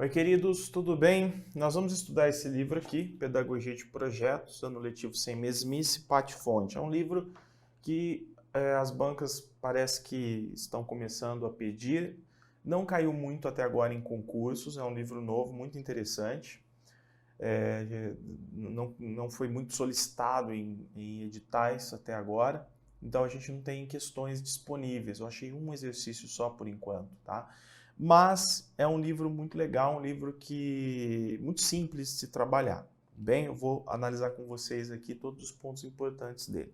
Oi, queridos, tudo bem? Nós vamos estudar esse livro aqui, Pedagogia de Projetos, Ano Letivo Sem Mesmice, Patti-Fonte. É um livro que as bancas parece que estão começando a pedir. Não caiu muito até agora em concursos, é um livro novo, muito interessante. Não foi muito solicitado em editais até agora, então a gente não tem questões disponíveis. Eu achei um exercício só por enquanto, tá? Mas é um livro muito legal, um livro que muito simples de se trabalhar. Bem, eu vou analisar com vocês aqui todos os pontos importantes dele.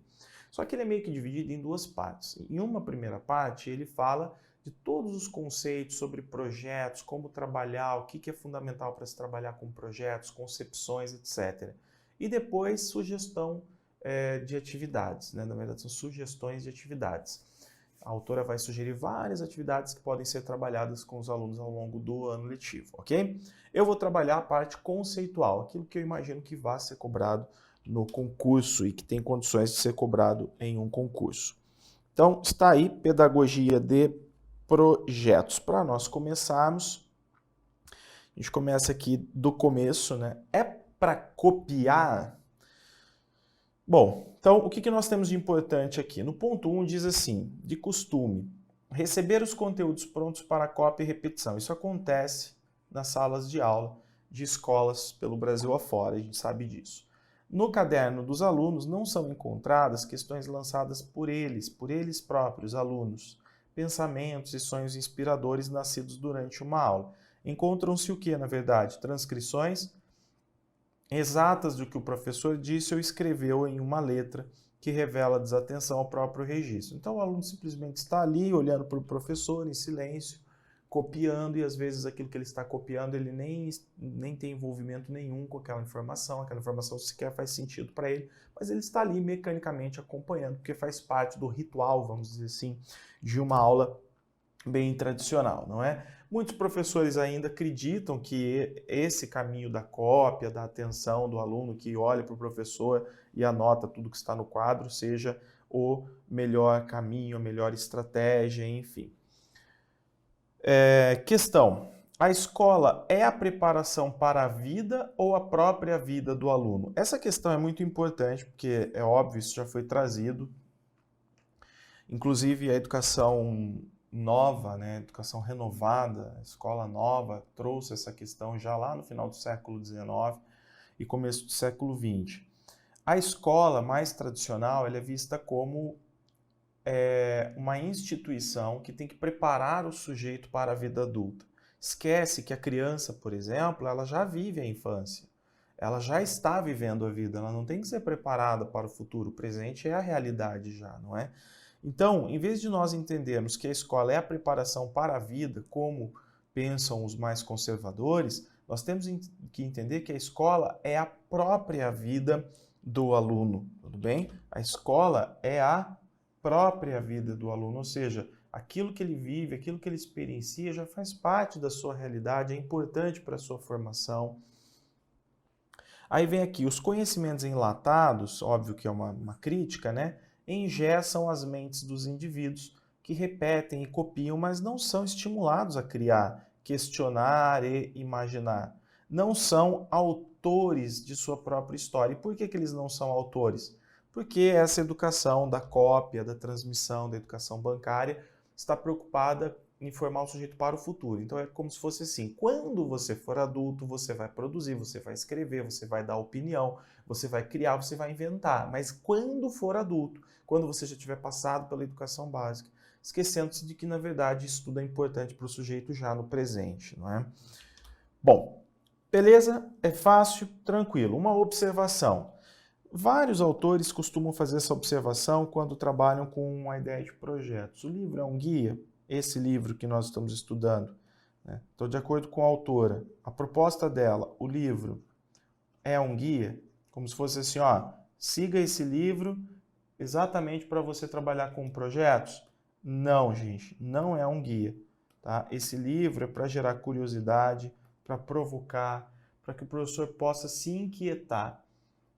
Só que ele é meio que dividido em duas partes. Em uma primeira parte, ele fala de todos os conceitos sobre projetos, como trabalhar, o que é fundamental para se trabalhar com projetos, concepções, etc. E depois, sugestão de atividades, né? Na verdade, são sugestões de atividades. A autora vai sugerir várias atividades que podem ser trabalhadas com os alunos ao longo do ano letivo, ok? Eu vou trabalhar a parte conceitual, aquilo que eu imagino que vai ser cobrado no concurso e que tem condições de ser cobrado em um concurso. Então, está aí, Pedagogia de Projetos. Para nós começarmos, a gente começa aqui do começo, né? É para copiar? Bom, então o que nós temos de importante aqui? No ponto 1 diz assim, de costume, receber os conteúdos prontos para cópia e repetição. Isso acontece nas salas de aula de escolas pelo Brasil afora, a gente sabe disso. No caderno dos alunos não são encontradas questões lançadas por eles próprios, alunos, pensamentos e sonhos inspiradores nascidos durante uma aula. Encontram-se o que, na verdade? Transcrições exatas do que o professor disse ou escreveu em uma letra que revela desatenção ao próprio registro. Então o aluno simplesmente está ali olhando para o professor em silêncio, copiando, e às vezes aquilo que ele está copiando ele nem tem envolvimento nenhum com aquela informação sequer faz sentido para ele, mas ele está ali mecanicamente acompanhando, porque faz parte do ritual, vamos dizer assim, de uma aula bem tradicional, não é? Muitos professores ainda acreditam que esse caminho da cópia, da atenção do aluno que olha para o professor e anota tudo que está no quadro, seja o melhor caminho, a melhor estratégia, enfim. Questão: a escola é a preparação para a vida ou a própria vida do aluno? Essa questão é muito importante, porque é óbvio, isso já foi trazido. Inclusive a educação nova, né, educação renovada, a escola nova, trouxe essa questão já lá no final do século XIX e começo do século XX. A escola mais tradicional ela é vista como uma instituição que tem que preparar o sujeito para a vida adulta. Esquece que a criança, por exemplo, ela já vive a infância. Ela já está vivendo a vida, ela não tem que ser preparada para o futuro. O presente é a realidade já, não é? Então, em vez de nós entendermos que a escola é a preparação para a vida, como pensam os mais conservadores, nós temos que entender que a escola é a própria vida do aluno, tudo bem? A escola é a própria vida do aluno, ou seja, aquilo que ele vive, aquilo que ele experiencia já faz parte da sua realidade, é importante para a sua formação. Aí vem aqui, os conhecimentos enlatados, óbvio que é uma crítica, né? Engessam as mentes dos indivíduos que repetem e copiam, mas não são estimulados a criar, questionar e imaginar. Não são autores de sua própria história. E por que eles não são autores? Porque essa educação da cópia, da transmissão, da educação bancária, está preocupada em formar o sujeito para o futuro. Então é como se fosse assim, quando você for adulto, você vai produzir, você vai escrever, você vai dar opinião, você vai criar, você vai inventar. Mas quando for adulto, quando você já tiver passado pela educação básica, esquecendo-se de que, na verdade, isso tudo é importante para o sujeito já no presente, não é? Bom, beleza? É fácil, tranquilo. Uma observação. Vários autores costumam fazer essa observação quando trabalham com a ideia de projetos. O livro é um guia? Esse livro que nós estamos estudando, né? Estou de acordo com a autora. A proposta dela, o livro, é um guia? Como se fosse assim, ó, siga esse livro exatamente para você trabalhar com projetos? Não, gente, não é um guia, tá? Esse livro é para gerar curiosidade, para provocar, para que o professor possa se inquietar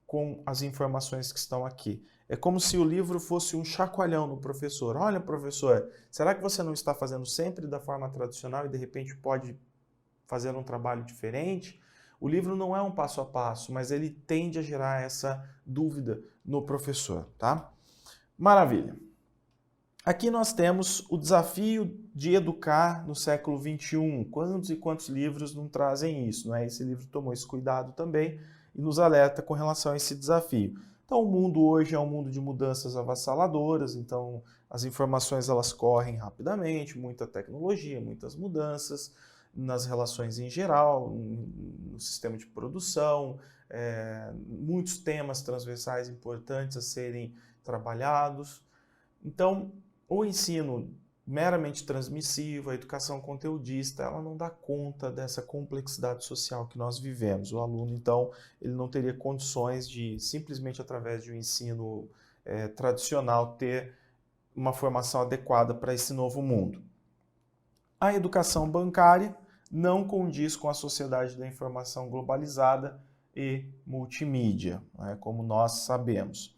com as informações que estão aqui. É como se o livro fosse um chacoalhão no professor. Olha, professor, será que você não está fazendo sempre da forma tradicional e de repente pode fazendo um trabalho diferente, o livro não é um passo a passo, mas ele tende a gerar essa dúvida no professor, tá? Maravilha. Aqui nós temos o desafio de educar no século XXI. Quantos e quantos livros não trazem isso, não é? Esse livro tomou esse cuidado também e nos alerta com relação a esse desafio. Então, o mundo hoje é um mundo de mudanças avassaladoras, então as informações elas correm rapidamente, muita tecnologia, muitas mudanças nas relações em geral, no sistema de produção, muitos temas transversais importantes a serem trabalhados. Então, o ensino meramente transmissivo, a educação conteudista, ela não dá conta dessa complexidade social que nós vivemos. O aluno, então, ele não teria condições de, simplesmente através de um ensino tradicional, ter uma formação adequada para esse novo mundo. A educação bancária não condiz com a sociedade da informação globalizada e multimídia, né, como nós sabemos.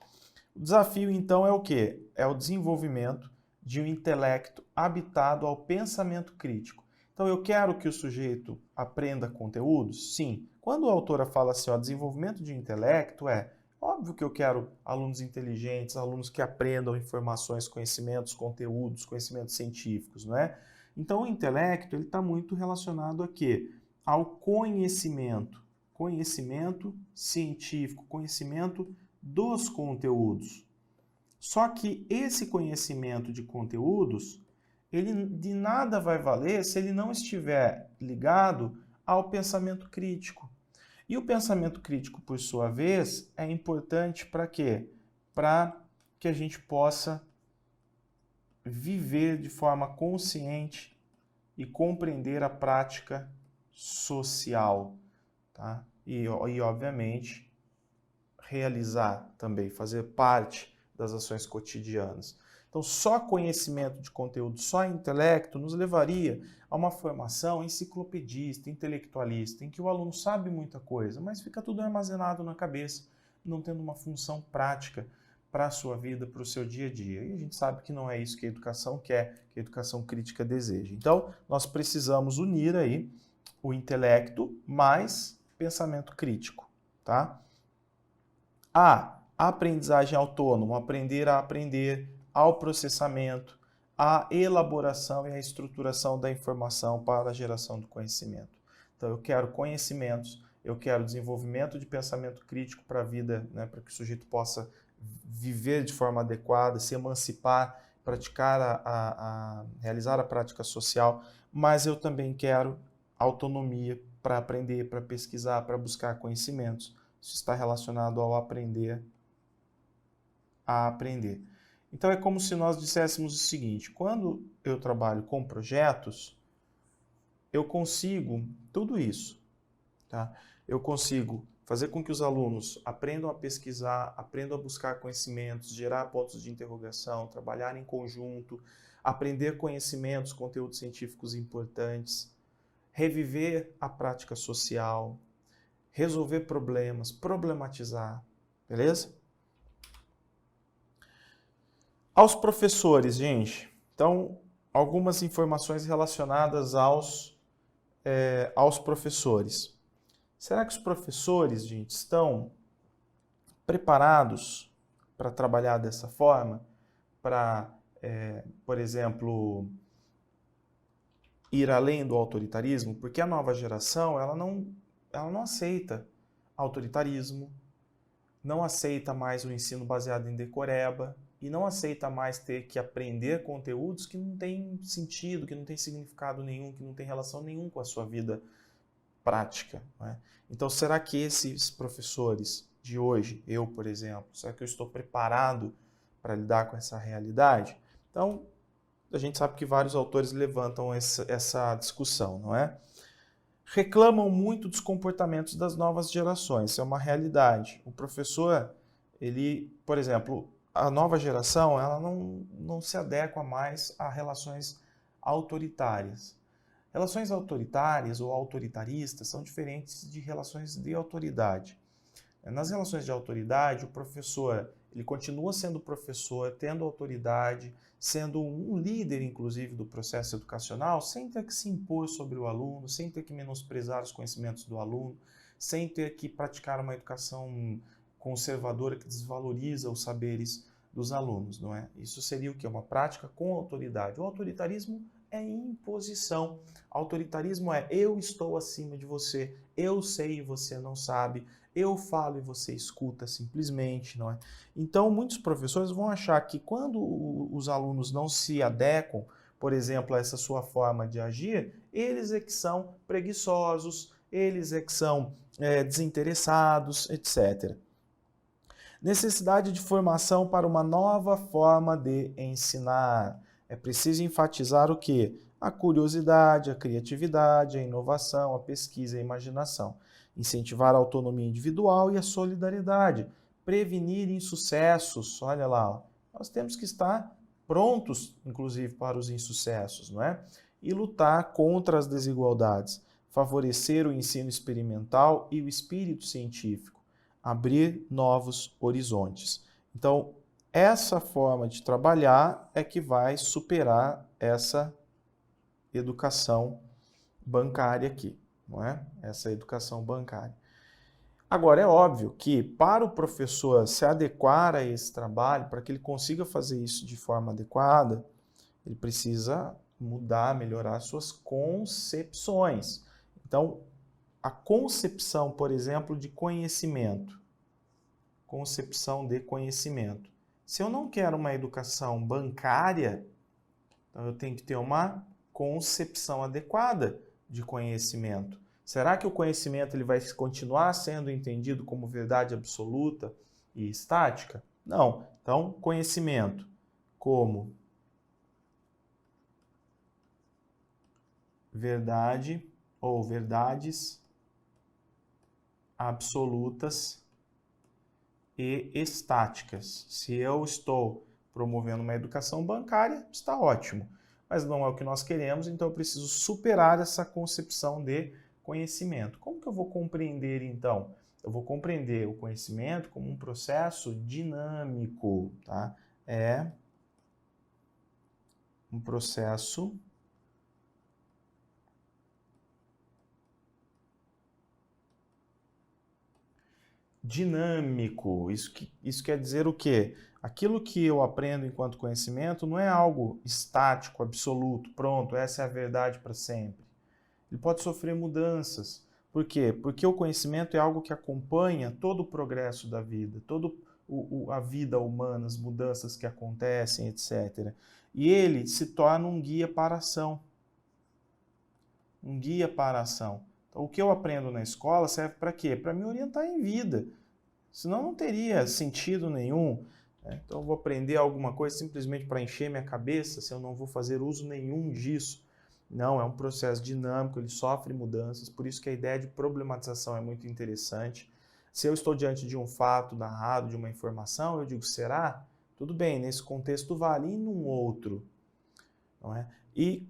O desafio, então, é o quê? É o desenvolvimento de um intelecto habitado ao pensamento crítico. Então, eu quero que o sujeito aprenda conteúdos? Sim. Quando a autora fala assim, ó, desenvolvimento de intelecto, é óbvio que eu quero alunos inteligentes, alunos que aprendam informações, conhecimentos, conteúdos, conhecimentos científicos, não é? Então, o intelecto ele está muito relacionado a quê? Ao conhecimento científico, conhecimento dos conteúdos. Só que esse conhecimento de conteúdos, ele de nada vai valer se ele não estiver ligado ao pensamento crítico. E o pensamento crítico, por sua vez, é importante para quê? Para que a gente possa viver de forma consciente e compreender a prática social, tá? E obviamente, realizar também, fazer parte das ações cotidianas. Então, só conhecimento de conteúdo, só intelecto, nos levaria a uma formação enciclopedista, intelectualista, em que o aluno sabe muita coisa, mas fica tudo armazenado na cabeça, não tendo uma função prática para a sua vida, para o seu dia a dia. E a gente sabe que não é isso que a educação quer, que a educação crítica deseja. Então, nós precisamos unir aí o intelecto mais pensamento crítico, tá? A aprendizagem autônoma, aprender a aprender, ao processamento, à elaboração e à estruturação da informação para a geração do conhecimento. Então, eu quero conhecimentos, eu quero desenvolvimento de pensamento crítico para a vida, né, para que o sujeito possa viver de forma adequada, se emancipar, praticar realizar a prática social, mas eu também quero autonomia para aprender, para pesquisar, para buscar conhecimentos. Isso está relacionado ao aprender a aprender. Então é como se nós disséssemos o seguinte: quando eu trabalho com projetos, eu consigo tudo isso, tá? Eu consigo fazer com que os alunos aprendam a pesquisar, aprendam a buscar conhecimentos, gerar pontos de interrogação, trabalhar em conjunto, aprender conhecimentos, conteúdos científicos importantes, reviver a prática social, resolver problemas, problematizar, beleza? Aos professores, gente, então, algumas informações relacionadas aos professores. Será que os professores, gente, estão preparados para trabalhar dessa forma? Para, por exemplo, ir além do autoritarismo? Porque a nova geração, ela não aceita autoritarismo, não aceita mais o ensino baseado em decoreba e não aceita mais ter que aprender conteúdos que não têm sentido, que não têm significado nenhum, que não têm relação nenhuma com a sua vida prática, né? Então, será que esses professores de hoje, eu, por exemplo, será que eu estou preparado para lidar com essa realidade? Então, a gente sabe que vários autores levantam essa discussão, não é? Reclamam muito dos comportamentos das novas gerações, isso é uma realidade. O professor, ele, por exemplo, a nova geração, ela não se adequa mais a relações autoritárias. Relações autoritárias ou autoritaristas são diferentes de relações de autoridade. Nas relações de autoridade, o professor ele continua sendo professor, tendo autoridade, sendo um líder, inclusive, do processo educacional, sem ter que se impor sobre o aluno, sem ter que menosprezar os conhecimentos do aluno, sem ter que praticar uma educação conservadora que desvaloriza os saberes dos alunos, não é? Isso seria o quê? Uma prática com autoridade. O autoritarismo é imposição. Autoritarismo é eu estou acima de você, eu sei e você não sabe, eu falo e você escuta simplesmente, não é? Então, muitos professores vão achar que quando os alunos não se adequam, por exemplo, a essa sua forma de agir, eles é que são preguiçosos, eles é que são desinteressados, etc. Necessidade de formação para uma nova forma de ensinar. É preciso enfatizar o quê? A curiosidade, a criatividade, a inovação, a pesquisa e a imaginação. Incentivar a autonomia individual e a solidariedade. Prevenir insucessos. Olha lá, nós temos que estar prontos, inclusive, para os insucessos, não é? E lutar contra as desigualdades. Favorecer o ensino experimental e o espírito científico. Abrir novos horizontes. Então, essa forma de trabalhar é que vai superar essa educação bancária aqui, não é? Essa educação bancária. Agora, é óbvio que para o professor se adequar a esse trabalho, para que ele consiga fazer isso de forma adequada, ele precisa mudar, melhorar suas concepções. Então, a concepção, por exemplo, de conhecimento. Concepção de conhecimento. Se eu não quero uma educação bancária, então eu tenho que ter uma concepção adequada de conhecimento. Será que o conhecimento ele vai continuar sendo entendido como verdade absoluta e estática? Não. Então, conhecimento como verdade ou verdades absolutas e estáticas. Se eu estou promovendo uma educação bancária, está ótimo, mas não é o que nós queremos, então eu preciso superar essa concepção de conhecimento. Como que eu vou compreender, então? Eu vou compreender o conhecimento como um processo dinâmico, tá? É um processo dinâmico. Isso quer dizer o quê? Aquilo que eu aprendo enquanto conhecimento não é algo estático, absoluto, pronto, essa é a verdade para sempre. Ele pode sofrer mudanças. Por quê? Porque o conhecimento é algo que acompanha todo o progresso da vida, toda a vida humana, as mudanças que acontecem, etc. E ele se torna um guia para a ação. Um guia para a ação. Então, o que eu aprendo na escola serve para quê? Para me orientar em vida. Senão não teria sentido nenhum. Né? Então eu vou aprender alguma coisa simplesmente para encher minha cabeça, se eu não vou fazer uso nenhum disso. Não, é um processo dinâmico, ele sofre mudanças, por isso que a ideia de problematização é muito interessante. Se eu estou diante de um fato narrado, de uma informação, eu digo, será? Tudo bem, nesse contexto vale, e num outro? Não é? E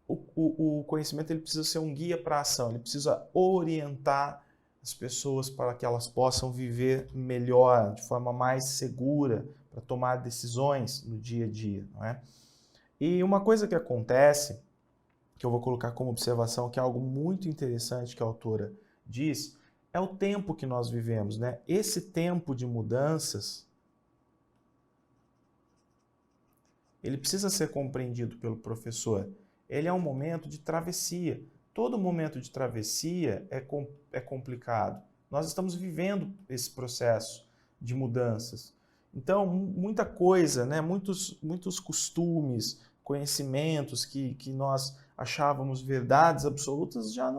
o conhecimento ele precisa ser um guia para a ação, ele precisa orientar as pessoas para que elas possam viver melhor, de forma mais segura, para tomar decisões no dia a dia, não é? E uma coisa que acontece, que eu vou colocar como observação, que é algo muito interessante que a autora diz, é o tempo que nós vivemos, né? Esse tempo de mudanças, ele precisa ser compreendido pelo professor. Ele é um momento de travessia. Todo momento de travessia é complicado. Nós estamos vivendo esse processo de mudanças. Então, muita coisa, né? muitos costumes, conhecimentos que nós achávamos verdades absolutas já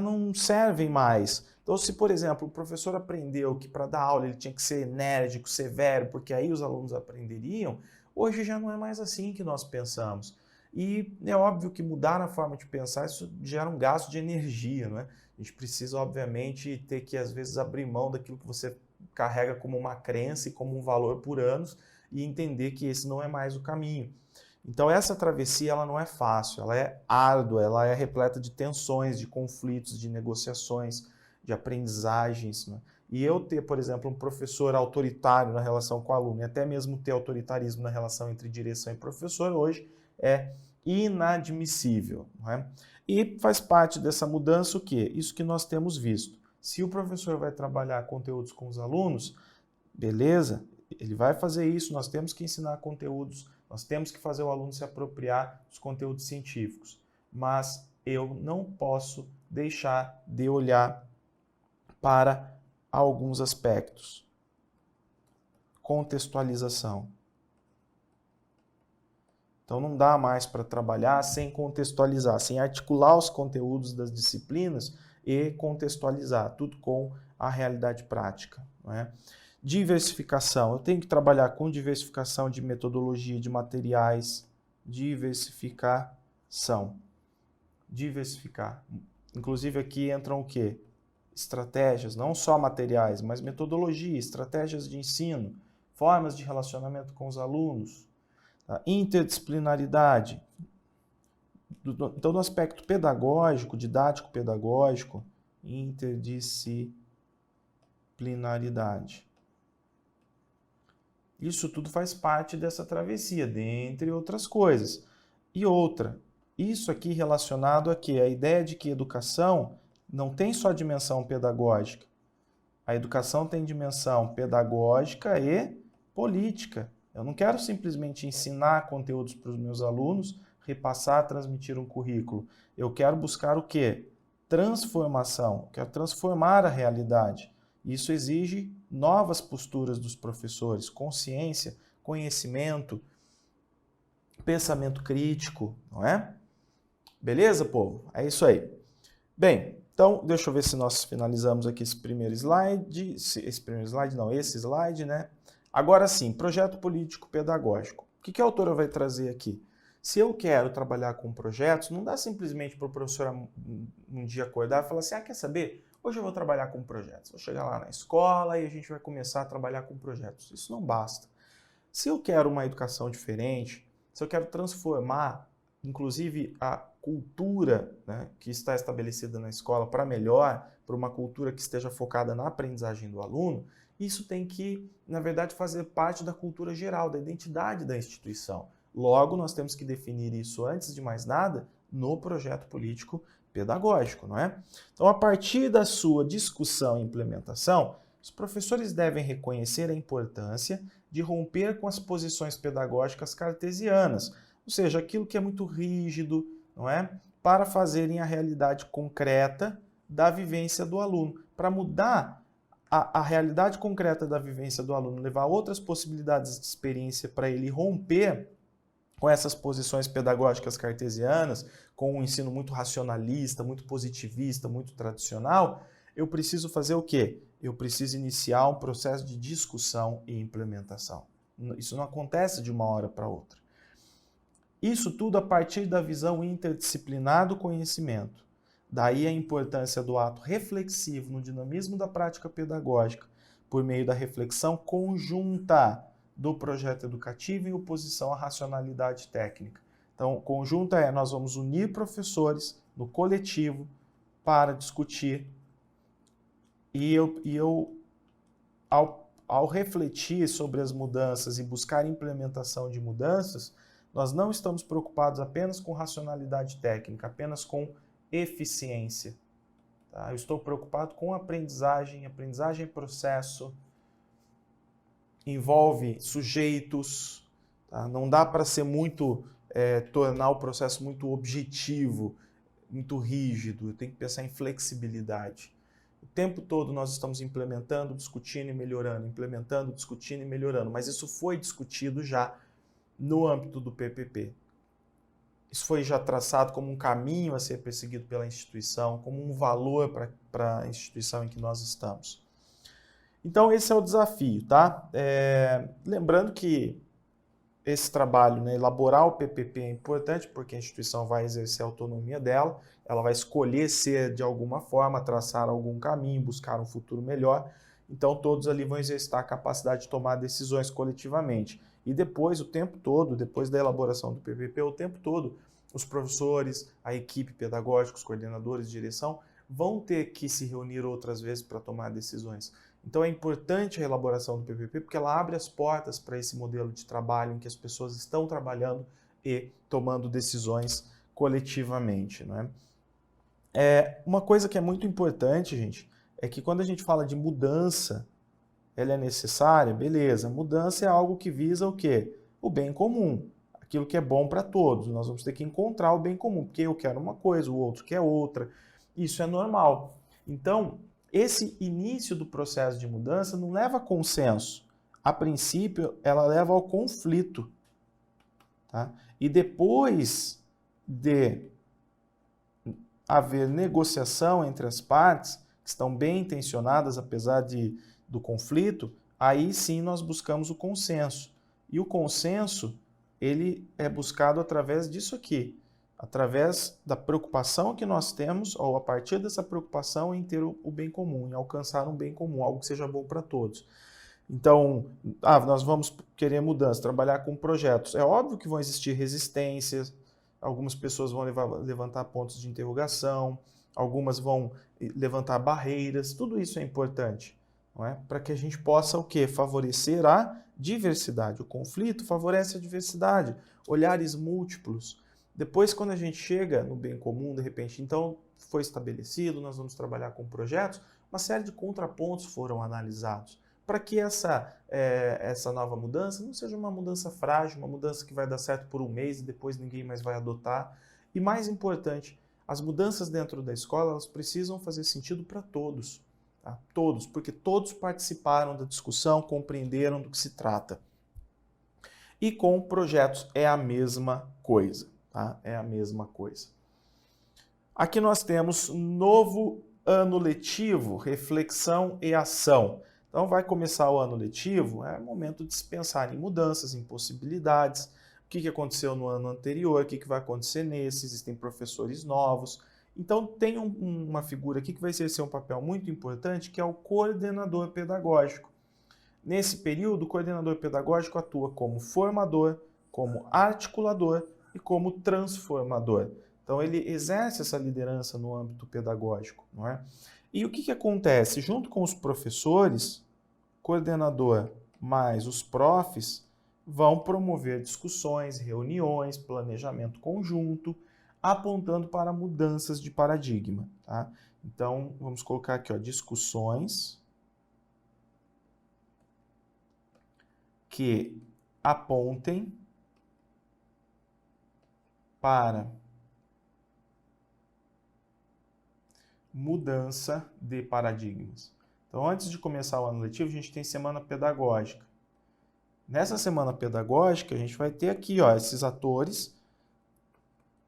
não servem mais. Então, se, por exemplo, o professor aprendeu que para dar aula ele tinha que ser enérgico, severo, porque aí os alunos aprenderiam, hoje já não é mais assim que nós pensamos. E é óbvio que mudar a forma de pensar, isso gera um gasto de energia, não é? A gente precisa, obviamente, ter que, às vezes, abrir mão daquilo que você carrega como uma crença e como um valor por anos e entender que esse não é mais o caminho. Então, essa travessia, ela não é fácil, ela é árdua, ela é repleta de tensões, de conflitos, de negociações, de aprendizagens, né? E eu ter, por exemplo, um professor autoritário na relação com o aluno, e até mesmo ter autoritarismo na relação entre direção e professor, hoje é inadmissível. Não é? E faz parte dessa mudança o quê? Isso que nós temos visto. Se o professor vai trabalhar conteúdos com os alunos, beleza, ele vai fazer isso, nós temos que ensinar conteúdos, nós temos que fazer o aluno se apropriar dos conteúdos científicos, mas eu não posso deixar de olhar para alguns aspectos. Contextualização. Então não dá mais para trabalhar sem contextualizar, sem articular os conteúdos das disciplinas e contextualizar, tudo com a realidade prática. Não é? Diversificação. Eu tenho que trabalhar com diversificação de metodologia, de materiais. Diversificação. Diversificar. Inclusive aqui entram o quê? Estratégias, não só materiais, mas metodologia, estratégias de ensino, formas de relacionamento com os alunos, tá? Interdisciplinaridade. Então, no aspecto pedagógico, didático-pedagógico, interdisciplinaridade. Isso tudo faz parte dessa travessia, dentre outras coisas. E outra, isso aqui relacionado a quê? A ideia de que educação não tem só dimensão pedagógica. A educação tem dimensão pedagógica e política. Eu não quero simplesmente ensinar conteúdos para os meus alunos, repassar, transmitir um currículo. Eu quero buscar o quê? Transformação. Eu quero transformar a realidade. Isso exige novas posturas dos professores, consciência, conhecimento, pensamento crítico, não é? Beleza, povo? É isso aí. Bem, então, deixa eu ver se nós finalizamos aqui esse slide, né? Agora sim, projeto político-pedagógico. O que a autora vai trazer aqui? Se eu quero trabalhar com projetos, não dá simplesmente para o professor um dia acordar e falar assim, quer saber? Hoje eu vou trabalhar com projetos. Vou chegar lá na escola e a gente vai começar a trabalhar com projetos. Isso não basta. Se eu quero uma educação diferente, se eu quero transformar, inclusive, a cultura, né, que está estabelecida na escola para melhor, para uma cultura que esteja focada na aprendizagem do aluno, isso tem que, na verdade, fazer parte da cultura geral, da identidade da instituição. Logo, nós temos que definir isso, antes de mais nada, no projeto político pedagógico, não é? Então, a partir da sua discussão e implementação, os professores devem reconhecer a importância de romper com as posições pedagógicas cartesianas, ou seja, aquilo que é muito rígido, não é? Para fazerem a realidade concreta da vivência do aluno, para mudar a realidade concreta da vivência do aluno, levar outras possibilidades de experiência para ele romper com essas posições pedagógicas cartesianas, com um ensino muito racionalista, muito positivista, muito tradicional, eu preciso fazer o quê? Eu preciso iniciar um processo de discussão e implementação. Isso não acontece de uma hora para outra. Isso tudo a partir da visão interdisciplinar do conhecimento. Daí a importância do ato reflexivo no dinamismo da prática pedagógica, por meio da reflexão conjunta do projeto educativo em oposição à racionalidade técnica. Então, conjunta nós vamos unir professores no coletivo para discutir e ao refletir sobre as mudanças e buscar implementação de mudanças, nós não estamos preocupados apenas com racionalidade técnica, apenas com eficiência. Tá? Eu estou preocupado com aprendizagem. Aprendizagem é processo, envolve sujeitos, tá? Não dá para ser tornar o processo muito objetivo, muito rígido. Eu tenho que pensar em flexibilidade. O tempo todo nós estamos implementando, discutindo e melhorando, implementando, discutindo e melhorando, mas isso foi discutido já no âmbito do PPP. Isso foi já traçado como um caminho a ser perseguido pela instituição, como um valor para a instituição em que nós estamos. Então, esse é o desafio, tá? Lembrando que esse trabalho, né, elaborar o PPP é importante, porque a instituição vai exercer a autonomia dela, ela vai escolher ser de alguma forma, traçar algum caminho, buscar um futuro melhor. Então, todos ali vão exercitar a capacidade de tomar decisões coletivamente. E depois, o tempo todo, depois da elaboração do PPP, o tempo todo, os professores, a equipe pedagógica, os coordenadores de direção, vão ter que se reunir outras vezes para tomar decisões. Então é importante a elaboração do PPP porque ela abre as portas para esse modelo de trabalho em que as pessoas estão trabalhando e tomando decisões coletivamente, né? Uma coisa que é muito importante, gente, é que quando a gente fala de mudança, ela é necessária, beleza. Mudança é algo que visa o quê? O bem comum, aquilo que é bom para todos. Nós vamos ter que encontrar o bem comum, porque eu quero uma coisa, o outro quer outra. Isso é normal. Então, esse início do processo de mudança não leva a consenso. A princípio, ela leva ao conflito. Tá? E depois de haver negociação entre as partes, que estão bem intencionadas, apesar do conflito, aí sim nós buscamos o consenso. E o consenso, ele é buscado através disso aqui, através da preocupação que nós temos, ou a partir dessa preocupação em ter o bem comum, em alcançar um bem comum, algo que seja bom para todos. Então, nós vamos querer mudança, trabalhar com projetos. É óbvio que vão existir resistências, algumas pessoas vão levantar pontos de interrogação, algumas vão levantar barreiras, tudo isso é importante, não é? Para que a gente possa o quê? Favorecer a diversidade. O conflito favorece a diversidade, olhares múltiplos. Depois, quando a gente chega no bem comum, de repente, então foi estabelecido, nós vamos trabalhar com projetos, uma série de contrapontos foram analisados, para que essa nova mudança não seja uma mudança frágil, uma mudança que vai dar certo por um mês e depois ninguém mais vai adotar. E mais importante, as mudanças dentro da escola, elas precisam fazer sentido para todos. Tá? Todos, porque todos participaram da discussão, compreenderam do que se trata. E com projetos é a mesma coisa. Tá? É a mesma coisa. Aqui nós temos novo ano letivo, reflexão e ação. Então vai começar o ano letivo, é momento de se pensar em mudanças, em possibilidades, o que aconteceu no ano anterior, o que vai acontecer nesse, existem professores novos. Então tem uma figura aqui que vai exercer um papel muito importante, que é o coordenador pedagógico. Nesse período, o coordenador pedagógico atua como formador, como articulador e como transformador. Então ele exerce essa liderança no âmbito pedagógico, não é? E o que acontece? Junto com os professores, coordenador mais os profs vão promover discussões, reuniões, planejamento conjunto, apontando para mudanças de paradigma. Tá? Então, vamos colocar aqui, discussões que apontem para mudança de paradigmas. Então, antes de começar o ano letivo, a gente tem semana pedagógica. Nessa semana pedagógica, a gente vai ter aqui esses atores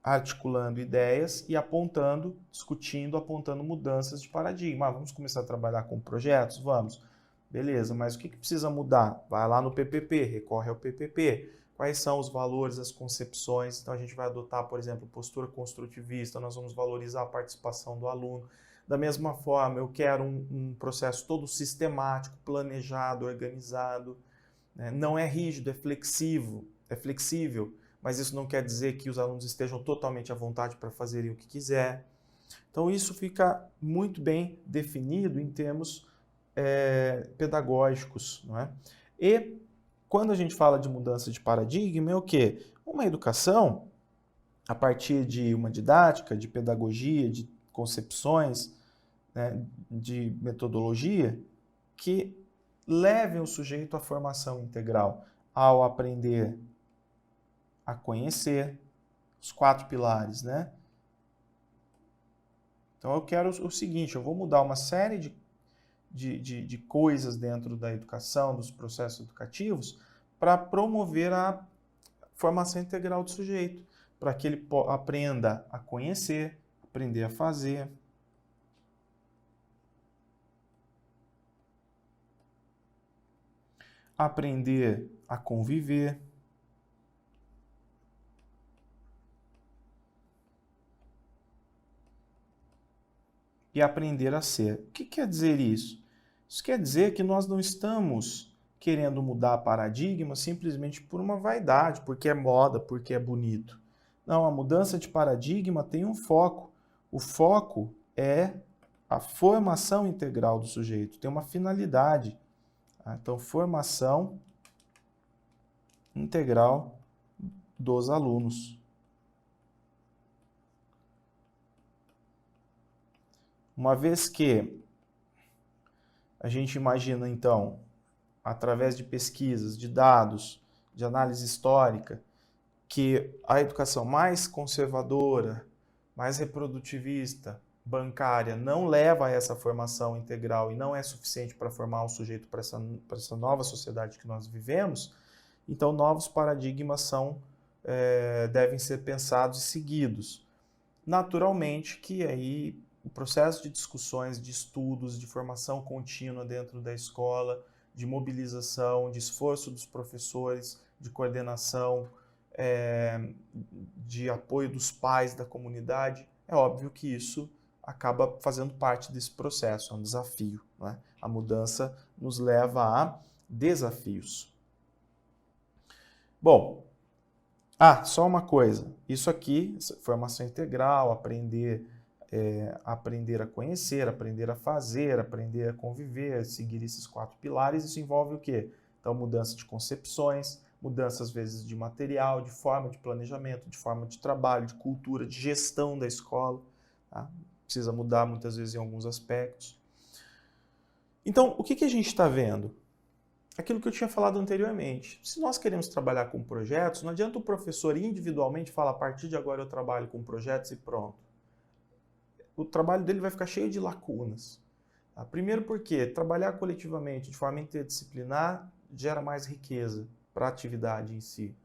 articulando ideias e apontando, discutindo, apontando mudanças de paradigma. Vamos começar a trabalhar com projetos? Vamos. Beleza, mas o que precisa mudar? Vai lá no PPP, recorre ao PPP. Quais são os valores, as concepções? Então a gente vai adotar, por exemplo, postura construtivista, nós vamos valorizar a participação do aluno. Da mesma forma, eu quero um processo todo sistemático, planejado, organizado. Né? Não é rígido, é flexível, mas isso não quer dizer que os alunos estejam totalmente à vontade para fazerem o que quiser. Então isso fica muito bem definido em termos pedagógicos. Não é? E quando a gente fala de mudança de paradigma, é o quê? Uma educação, a partir de uma didática, de pedagogia, de concepções, né, de metodologia, que levem o sujeito à formação integral, ao aprender a conhecer os 4 pilares, né? Então eu quero o seguinte, eu vou mudar uma série de coisas dentro da educação, dos processos educativos, para promover a formação integral do sujeito, para que ele aprenda a conhecer, aprender a fazer. Aprender a conviver. E aprender a ser. O que quer dizer isso? Isso quer dizer que nós não estamos querendo mudar paradigma simplesmente por uma vaidade, porque é moda, porque é bonito. Não, a mudança de paradigma tem um foco. O foco é a formação integral do sujeito, tem uma finalidade. Tá? Então, formação integral dos alunos. Uma vez que a gente imagina, então, através de pesquisas, de dados, de análise histórica, que a educação mais conservadora, mais reprodutivista, bancária, não leva a essa formação integral e não é suficiente para formar um sujeito para essa nova sociedade que nós vivemos, então novos paradigmas devem ser pensados e seguidos. Naturalmente que aí o processo de discussões, de estudos, de formação contínua dentro da escola, de mobilização, de esforço dos professores, de coordenação, de apoio dos pais da comunidade, é óbvio que isso acaba fazendo parte desse processo, é um desafio, né? A mudança nos leva a desafios. Bom, só uma coisa, isso aqui, formação integral, aprender a conhecer, aprender a fazer, aprender a conviver, seguir esses 4 pilares, isso envolve o quê? Então, mudança de concepções, mudança às vezes de material, de forma de planejamento, de forma de trabalho, de cultura, de gestão da escola, tá? Precisa mudar muitas vezes em alguns aspectos. Então, o que a gente está vendo? Aquilo que eu tinha falado anteriormente. Se nós queremos trabalhar com projetos, não adianta o professor individualmente falar, a partir de agora eu trabalho com projetos e pronto. O trabalho dele vai ficar cheio de lacunas. Tá? Primeiro porque trabalhar coletivamente, de forma interdisciplinar, gera mais riqueza para a atividade em si.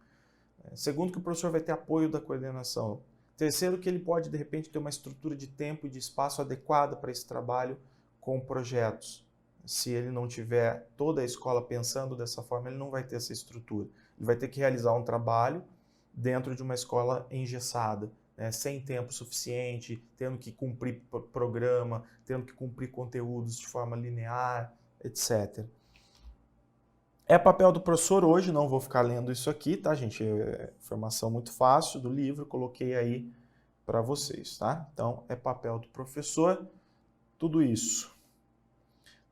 Segundo, que o professor vai ter apoio da coordenação. Terceiro, que ele pode, de repente, ter uma estrutura de tempo e de espaço adequada para esse trabalho com projetos. Se ele não tiver toda a escola pensando dessa forma, ele não vai ter essa estrutura. Ele vai ter que realizar um trabalho dentro de uma escola engessada, né, sem tempo suficiente, tendo que cumprir programa, tendo que cumprir conteúdos de forma linear, etc. É papel do professor hoje, não vou ficar lendo isso aqui, tá, gente? É informação muito fácil do livro, coloquei aí para vocês, tá? Então, é papel do professor, tudo isso.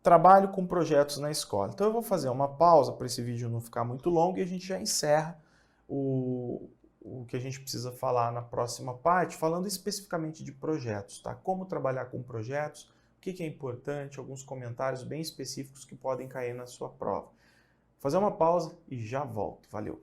Trabalho com projetos na escola. Então, eu vou fazer uma pausa para esse vídeo não ficar muito longo e a gente já encerra o que a gente precisa falar na próxima parte, falando especificamente de projetos, tá? Como trabalhar com projetos, o que é importante, alguns comentários bem específicos que podem cair na sua prova. Vou fazer uma pausa e já volto. Valeu!